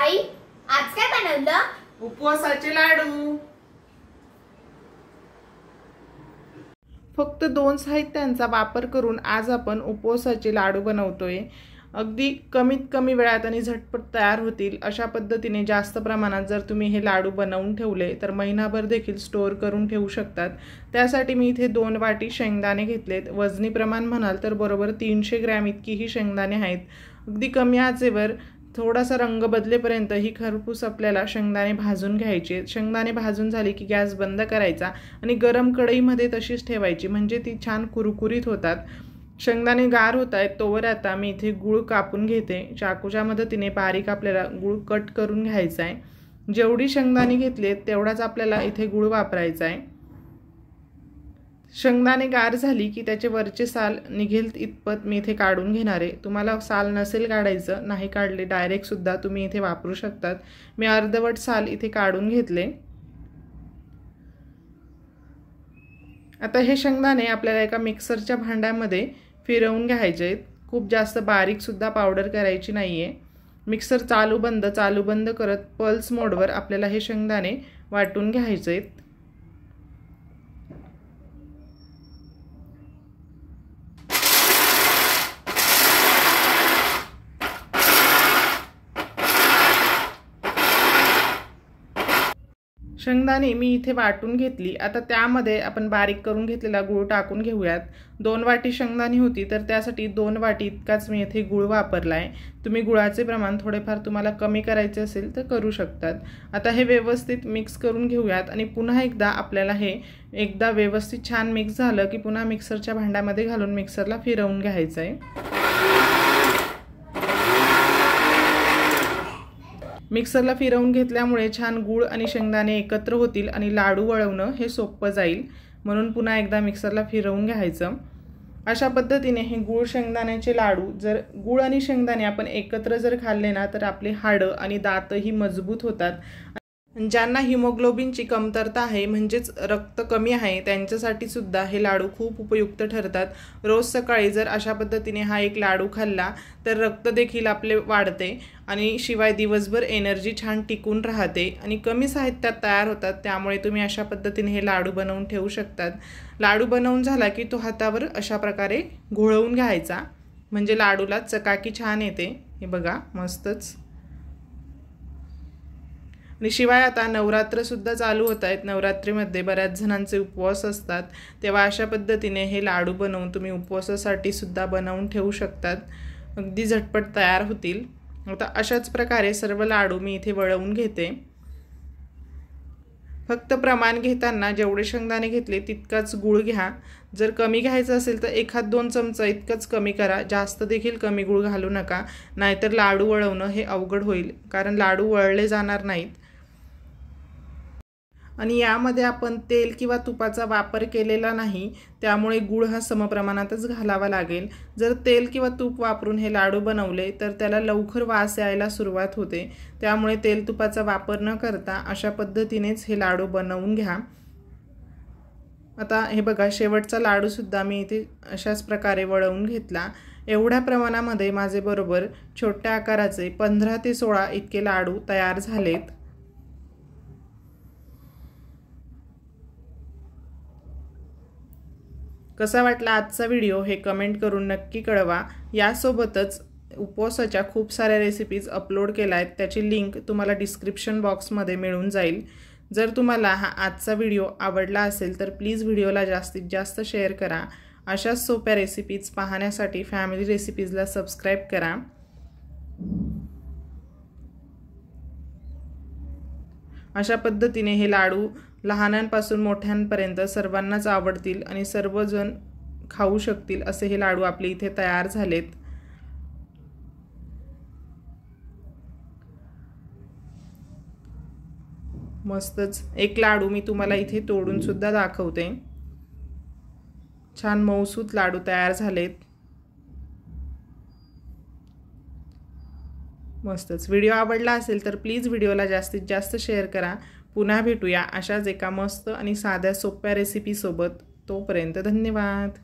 आई आज काय बनवलं? उपवासाचे लाडू। फक्त 2 साहित्यांचा वापर करून आज आपण उपवासाचे लाडू बनवतोय। अगदी कमीत कमी वेळात आणि झटपट तयार होतील अशा पद्धतीने जास्त प्रमाणात जर तुम्ही हे लाडू बनवून ठेवले तर महिनाभर देखील स्टोअर करून ठेवू शकतात। त्यासाठी मी इथे 2 वाटी शेंगदाणे घेतलेत। वजनी प्रमाण म्हणाल तर बरोबर 300 ग्रॅम इतकी ही शेंगदाणे आहेत। अगदी कमी आचेवर थोडासा रंग बदलेपर्यंत ही खरपूस आपल्याला शेंगदाणे भाजून घ्यायचे। शेंगदाणे भाजून झाले की गॅस बंद करायचा आणि गरम कढईमध्ये तशीच ठेवायची, म्हणजे ती छान कुरकुरीत होतात। शेंगदाणे गार होत आहेत तोवर आता मी इथे गूळ कापून घेते। चाकूच्या मदतीने बारीक आपल्याला गूळ कट करून घ्यायचा आहे। जेवढी शेंगदाणे घेतलेत तेवढाच आपल्याला इथे गूळ वापरायचा आहे। शेंगदाणे गार झाली की त्याचे वरचे साल निघेल इतपत मी इथे काढून घेणार आहे। तुम्हाला साल नसेल काढायचं, नाही काढले डायरेक्ट सुद्धा तुम्ही इथे वापरू शकतात। मी अर्धवट साल इथे काढून घेतले। आता हे शेंगदाणे आपल्याला एका मिक्सरच्या भांड्यामध्ये फिरवून घ्यायचे आहेत। खूप जास्त बारीक सुद्धा पावडर करायची नाहीये। मिक्सर चालू बंद करत पल्स मोडवर आपल्याला हे शेंगदाणे वाटून घ्यायचे आहेत। शेंगदाणे मी इथे वाटून घेतली। आता त्यामध्ये आपण बारीक करून घेतलेला गूळ टाकून घेऊयात। 2 वाटी शेंगदाणे होती तर त्यासाठी 2 वाटी इतकाच मी इथे गूळ वापरला आहे। तुम्ही गुळाचे प्रमाण थोडेफार तुम्हाला कमी करायचे असेल तर करू शकतात। आता हे व्यवस्थित मिक्स करून घेऊयात आणि पुन्हा एकदा आपल्याला हे एकदा व्यवस्थित छान मिक्स झालं की पुन्हा मिक्सरच्या भांड्यामध्ये घालून मिक्सरला फिरवून घ्यायचं आहे। मिक्सरला फिरवून घेतल्यामुळे छान गूळ आणि शेंगदाणे एकत्र होतील आणि लाडू वळवणं हे सोपं जाईल, म्हणून पुन्हा एकदा मिक्सरला फिरवून घ्यायचं। अशा पद्धतीने हे गूळ शेंगदाण्याचे लाडू जर गूळ आणि शेंगदाणे आपण एकत्र जर खाल्ले ना तर आपले हाडं आणि दातही मजबूत होतात। ज्यांना हिमोग्लोबिनची कमतरता आहे म्हणजेच रक्त कमी आहे त्यांच्यासाठी सुद्धा हे लाडू खूप उपयुक्त ठरतात। रोज सकाळी जर अशा पद्धतीने हा एक लाडू खाल्ला तर रक्त देखील आपले वाढते आणि शिवाय दिवसभर एनर्जी छान टिकून राहते आणि कमी साहित्यात तयार होतात। त्यामुळे तुम्ही अशा पद्धतीने हे लाडू बनवून ठेवू शकतात। लाडू बनवून झाला की तो हातावर अशा प्रकारे घोळवून घ्यायचा, म्हणजे लाडूला चकाकी छान येते। हे बघा मस्तच। आणि शिवाय आता नवरात्र सुद्धा चालू होत आहेत। नवरात्रीमध्ये बऱ्याच जणांचे उपवास असतात, तेव्हा अशा पद्धतीने हे लाडू बनवून तुम्ही उपवासासाठी सुद्धा बनवून ठेवू शकतात। अगदी झटपट तयार होतील। आता अशाच प्रकारे सर्व लाडू मी इथे वळवून घेते। फक्त प्रमाण घेताना जेवढे शेंगदाणे घेतले तितकाच गूळ घ्या। जर कमी घ्यायचं असेल तर 1-2 चमचा इतकंच कमी करा, जास्त देखील कमी गूळ घालू नका, नाहीतर लाडू वळवणं हे अवघड होईल, कारण लाडू वळले जाणार नाहीत। आणि यामध्ये आपण तेल किंवा तुपाचा वापर केलेला नाही, त्यामुळे गूळ हा समप्रमाणातच घालावा लागेल। जर तेल किंवा तूप वापरून हे लाडू बनवले तर त्याला लवकर वास यायला सुरुवात होते, त्यामुळे तेल तुपाचा वापर न करता अशा पद्धतीनेच हे लाडू बनवून घ्या। आता हे बघा शेवटचा लाडू सुद्धा मी इथे अशाच प्रकारे वळवून घेतला। एवढ्या प्रमाणामध्ये माझे बरोबर छोट्या आकाराचे 15 ते 16 इतके लाडू तयार झालेत। कसा वाटला आजचा व्हिडिओ हे कमेंट करून नक्की कळवा। यासोबतच उपवासाच्या खूप साऱ्या रेसिपीज अपलोड केल्या आहेत, त्याची लिंक तुम्हाला डिस्क्रिप्शन बॉक्समध्ये मिळून जाईल। जर तुम्हाला हा आजचा व्हिडिओ आवडला असेल तर प्लीज व्हिडिओला जास्तीत जास्त शेअर करा। अशाच सोप्या रेसिपीज पाहण्यासाठी फॅमिली रेसिपीजला सबस्क्राईब करा। अशा पद्धतीने हे लाडू लहानांपासून मोठ्यांपर्यंत सर्वांनाच आवडतील आणि सर्वजण खाऊ शकतील असे हे लाडू आपले इथे तयार झालेत। मस्तच एक लाडू मी तुम्हाला इथे तोडून सुद्धा दाखवते। छान मऊसूत लाडू तयार झालेत। मस्तच। व्हिडिओ आवडला असेल तर प्लीज व्हिडिओला जास्तीत जास्त शेअर करा। पुन्हा भेटूया अशाच एका मस्त आणि साध्या सोप्या रेसिपी सोबत। तोपर्यंत धन्यवाद।